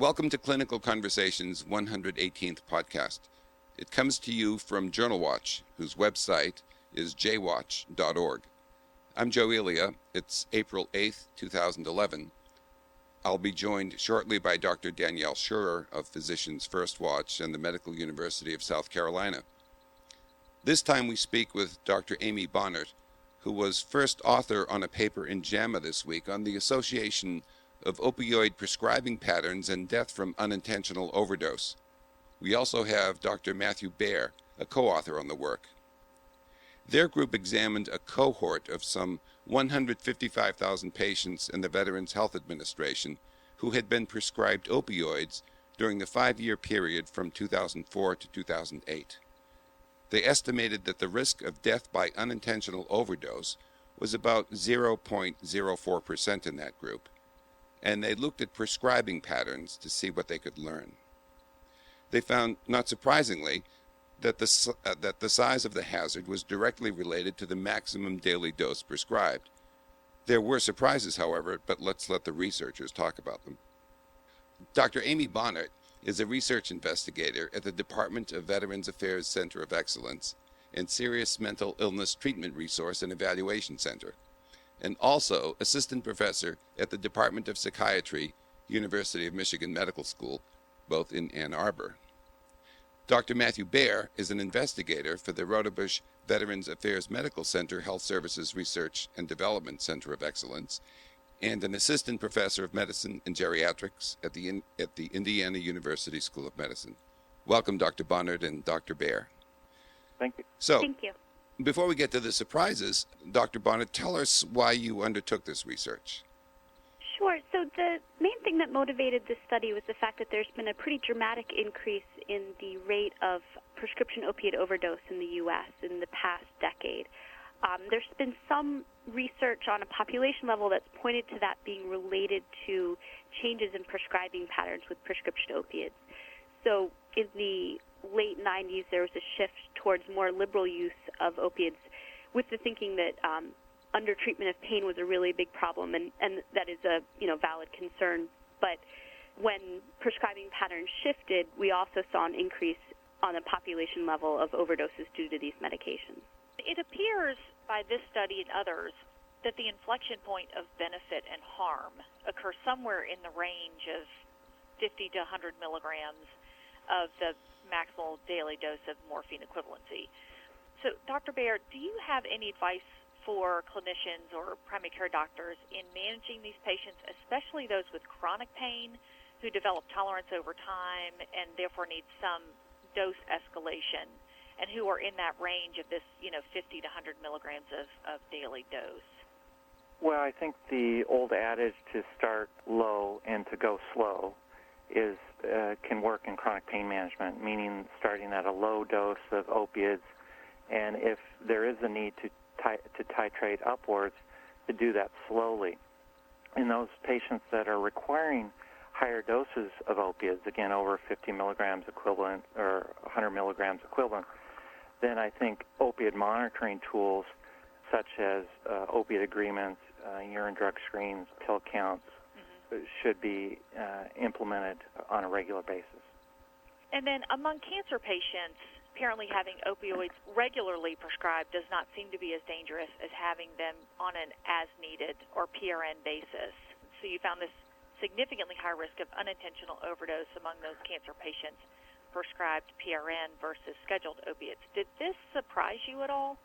Welcome to Clinical Conversations 118th podcast. It comes to you from Journal Watch, whose website is jwatch.org. I'm Joe Elia. It's April 8th, 2011. I'll be joined shortly by Dr. Danielle Schurer of Physicians First Watch and the Medical University of South Carolina. This time we speak with Dr. Amy Bonnert, who was first author on a paper in JAMA this week on the association of opioid prescribing patterns and death from unintentional overdose. We also have Dr. Matthew Baer, a co-author on the work. Their group examined a cohort of some 155,000 patients in the Veterans Health Administration who had been prescribed opioids during the 5-year period from 2004 to 2008. They estimated that the risk of death by unintentional overdose was about 0.04% in that group, and they looked at prescribing patterns to see what they could learn. They found, not surprisingly, that the size of the hazard was directly related to the maximum daily dose prescribed. There were surprises, however, but let's let the researchers talk about them. Dr. Amy Bonnert is a research investigator at the Department of Veterans Affairs Center of Excellence and Serious Mental Illness Treatment Resource and Evaluation Center, and also assistant professor at the Department of Psychiatry, University of Michigan Medical School, both in Ann Arbor. Dr. Matthew Baer is an investigator for the Rodebush Veterans Affairs Medical Center Health Services Research and Development Center of Excellence, and an assistant professor of medicine and geriatrics at the Indiana University School of Medicine. Welcome, Dr. Bonnert and Dr. Baer. Thank you. Thank you. Before we get to the surprises, Dr. Bonnert, tell us why you undertook this research. Sure. So the main thing that motivated this study was the fact that there's been a pretty dramatic increase in the rate of prescription opiate overdose in the U.S. in the past decade. There's been some research on a population level that's pointed to that being related to changes in prescribing patterns with prescription opiates. So in the late 90s, there was a shift towards more liberal use of opiates with the thinking that under-treatment of pain was a really big problem, and that is a valid concern. But when prescribing patterns shifted, we also saw an increase on a population level of overdoses due to these medications. It appears by this study and others that the inflection point of benefit and harm occurs somewhere in the range of 50 to 100 milligrams of the maximal daily dose of morphine equivalency. So, Dr. Baer, do you have any advice for clinicians or primary care doctors in managing these patients, especially those with chronic pain who develop tolerance over time and therefore need some dose escalation, and who are in that range of this 50 to 100 milligrams of daily dose? Well, I think the old adage to start low and to go slow can work in chronic pain management, meaning starting at a low dose of opiates, and if there is a need to titrate upwards, to do that slowly. In those patients that are requiring higher doses of opiates, again over 50 milligrams equivalent or 100 milligrams equivalent, then I think opiate monitoring tools such as opiate agreements, urine drug screens, pill counts, should be implemented on a regular basis. And then among cancer patients, apparently having opioids regularly prescribed does not seem to be as dangerous as having them on an as-needed or PRN basis. So you found this significantly higher risk of unintentional overdose among those cancer patients prescribed PRN versus scheduled opiates. Did this surprise you at all?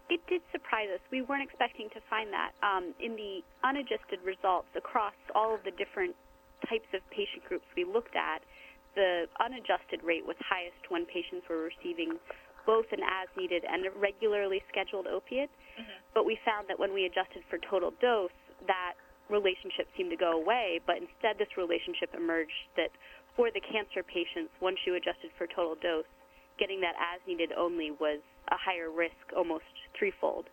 It did surprise us. We weren't expecting to find that. In the unadjusted results across all of the different types of patient groups we looked at, the unadjusted rate was highest when patients were receiving both an as-needed and a regularly scheduled opiate. But we found that when we adjusted for total dose, that relationship seemed to go away, but instead this relationship emerged that for the cancer patients, once you adjusted for total dose, getting that as-needed only was a higher risk, almost threefold.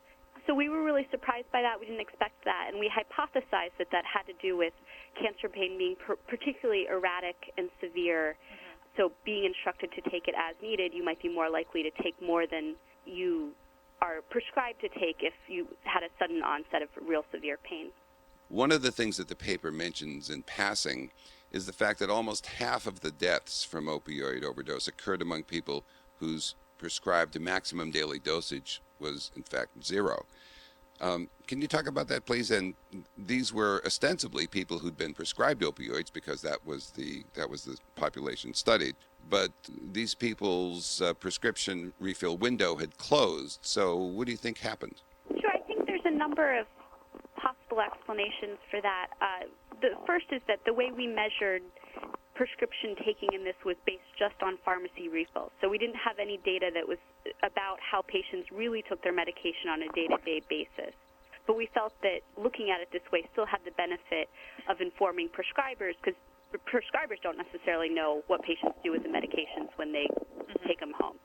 So we were really surprised by that. We didn't expect that, and we hypothesized that that had to do with cancer pain being particularly erratic and severe. So being instructed to take it as needed, you might be more likely to take more than you are prescribed to take if you had a sudden onset of real severe pain. One of the things that the paper mentions in passing is the fact that almost half of the deaths from opioid overdose occurred among people whose prescribed maximum daily dosage was, in fact, 0. Can you talk about that, please? And these were ostensibly people who'd been prescribed opioids because that was the population studied. But these people's prescription refill window had closed. So what do you think happened? Sure, I think there's a number of possible explanations for that. The first is that the way we measured prescription taking in this was based just on pharmacy refills. So we didn't have any data that was about how patients really took their medication on a day-to-day basis. But we felt that looking at it this way still had the benefit of informing prescribers, because prescribers don't necessarily know what patients do with the medications when they take them home.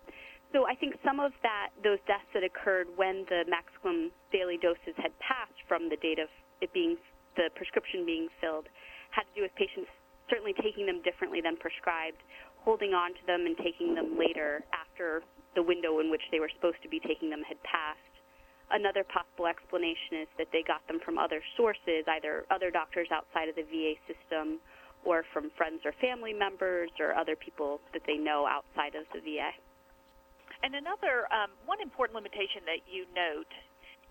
So I think some of those deaths that occurred when the maximum daily doses had passed from the date of it being the prescription being filled had to do with patients certainly taking them differently than prescribed, holding on to them and taking them later after the window in which they were supposed to be taking them had passed. Another possible explanation is that they got them from other sources, either other doctors outside of the VA system or from friends or family members or other people that they know outside of the VA. And another, one important limitation that you note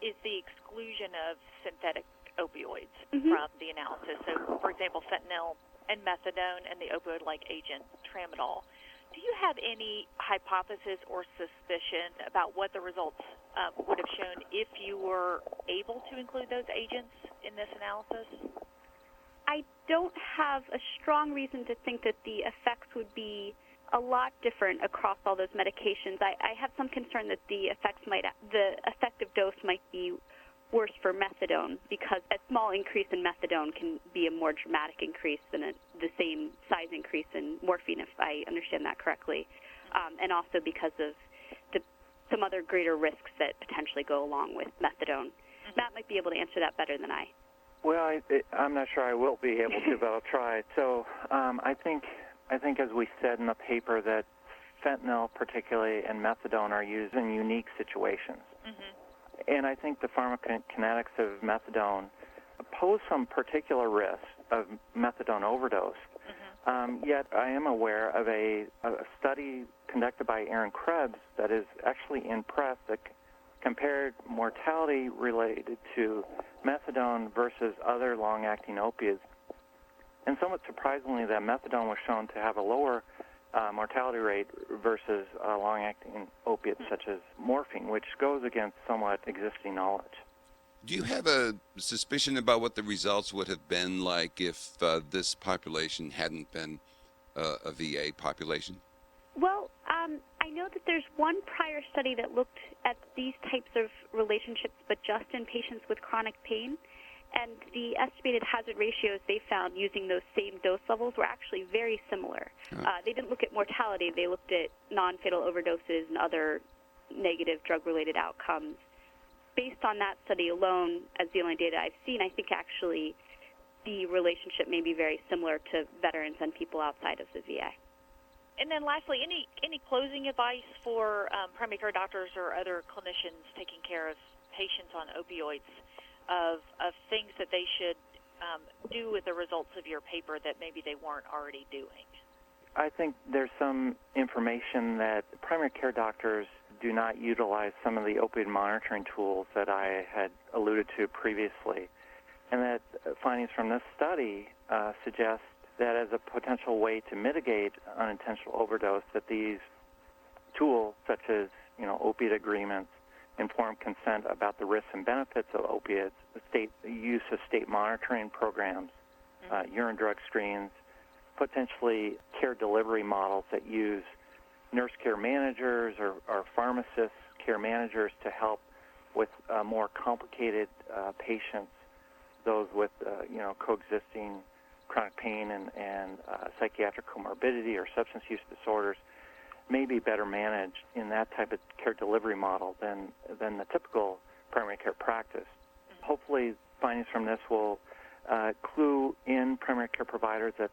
is the exclusion of synthetic opioids from the analysis. So, for example, fentanyl and methadone and the opioid-like agent tramadol. Do you have any hypothesis or suspicion about what the results would have shown if you were able to include those agents in this analysis? I don't have a strong reason to think that the effects would be a lot different across all those medications. I have some concern that the effective dose might be worse for methadone, because a small increase in methadone can be a more dramatic increase than the same size increase in morphine, if I understand that correctly, and also because of some other greater risks that potentially go along with methadone. Matt might be able to answer that better than I. Well, I'm not sure I will be able to, but I'll try. So I think as we said in the paper that fentanyl particularly and methadone are used in unique situations. And I think the pharmacokinetics of methadone pose some particular risk of methadone overdose. Yet I am aware of a study conducted by Aaron Krebs that is actually in press that compared mortality related to methadone versus other long-acting opiates. And somewhat surprisingly, that methadone was shown to have a lower mortality rate versus long-acting opiates such as morphine, which goes against somewhat existing knowledge. Do you have a suspicion about what the results would have been like if this population hadn't been a VA population? Well, I know that there's one prior study that looked at these types of relationships, but just in patients with chronic pain. And the estimated hazard ratios they found using those same dose levels were actually very similar. They didn't look at mortality. They looked at non-fatal overdoses and other negative drug-related outcomes. Based on that study alone, as the only data I've seen, I think actually the relationship may be very similar to veterans and people outside of the VA. And then lastly, any closing advice for primary care doctors or other clinicians taking care of patients on opioids of things that they should do with the results of your paper that maybe they weren't already doing? I think there's some information that primary care doctors do not utilize some of the opioid monitoring tools that I had alluded to previously, and that findings from this study suggest that as a potential way to mitigate unintentional overdose, that these tools, such as opiate agreements, informed consent about the risks and benefits of opiates, the use of state monitoring programs, urine drug screens, potentially care delivery models that use nurse care managers or pharmacists, care managers to help with more complicated patients, those with coexisting chronic pain and psychiatric comorbidity or substance use disorders, may be better managed in that type of care delivery model than the typical primary care practice. Hopefully, findings from this will clue in primary care providers that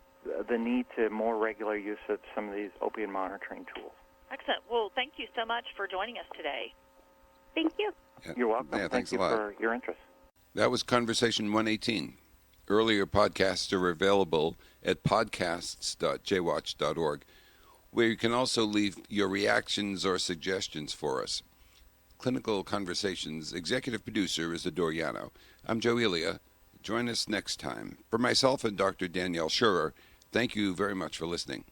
the need to more regular use of some of these opioid monitoring tools. Excellent. Well, thank you so much for joining us today. Thank you. You're welcome. Yeah, Thank you a lot for your interest. That was Conversation 118. Earlier podcasts are available at podcasts.jwatch.org, where you can also leave your reactions or suggestions for us. Clinical Conversations executive producer is Adore Yano. I'm Joe Elia. Join us next time. For myself and Dr. Danielle Schurer, thank you very much for listening.